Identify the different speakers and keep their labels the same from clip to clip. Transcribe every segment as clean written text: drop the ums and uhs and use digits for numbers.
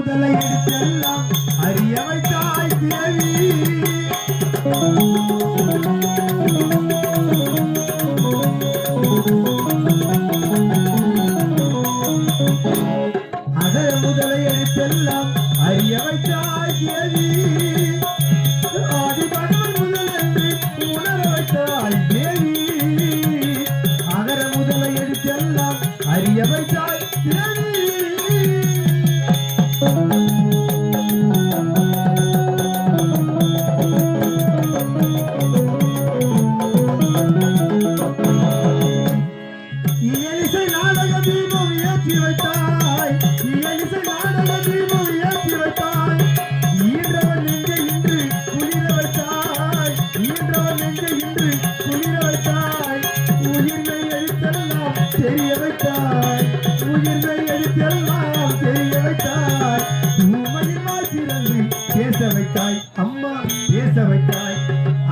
Speaker 1: முதலை எடுத்தெல்லாம் அறிய வைத்தாய் தேவி அகர முதலை எடுத்தெல்லாம் அறிய வைத்தாய் தேவி ஆதிபகவன் முதல் என்று உணர வைத்தாய் தேவி அகர முதலை எடுத்தெல்லாம் அறிய வைத்தாய் தேவி இயலிசை நாடக தீபம் ஏற்றி வைத்தாய் இயலிசை நாடக தீபம் ஏற்றி வைத்தாய் ஈன்றவன் நெஞ்சை இன்று குளிர வைத்தாய் ஈன்றவன் நெஞ்சை இன்று குளிர வைத்தாய் உயிர்மை எழுத்தெல்லாம் தெரிய வைத்தாய் உயிர்மை எழுத்தெல்லாம் தெரிய வைத்தாய் உமையின் மாற்றிறந்து பேச வைத்தாய் அம்மா பேச வைத்தாய்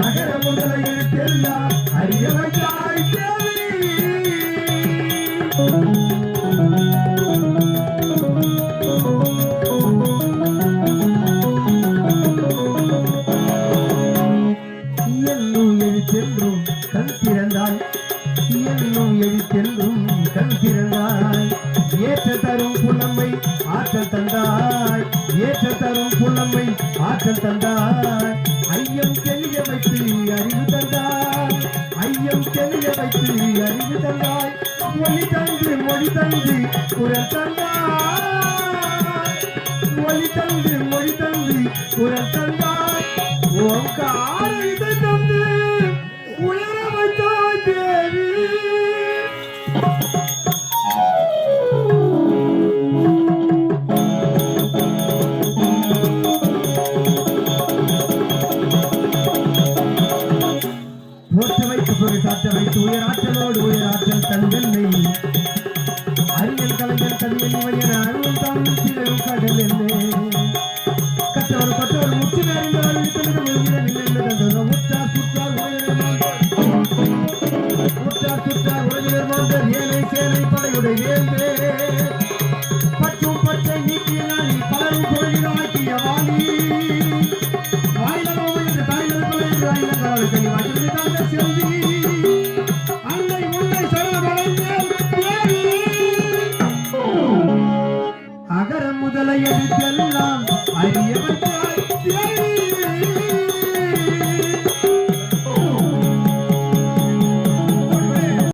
Speaker 1: அகர முதலை எழுத்தெல்லாம் அறிய வைத்தாய் தேவி என்னும் எழுத்தென்றும் கண் திறந்தாய் என்னும் எழுத்தென்றும் கண் திறந்தாய் ஏற்ற தரும் புலமை ஆற்றல் தந்தாய் ஏற்ற தரும் புலமை ஆற்றல் தந்தாய் ஐயம் தெளிய வைத்து அறிவு தந்தாய் ஐயம் தெளிய வைத்து அறிவு தந்தாய் மொழி தந்து குரல் தந்தாய் மொழி தந்து குரல் தந்தாய் ஓங்கார இதை தந்து உயர வைத்தாய் தேவி போற்ற வைத்து பொருள் சாற்ற வைத்து உயராற்றலோடு உயராற்றல் தந்தன்னை அறிஞன் கலைஞன் கவியன் இவையன்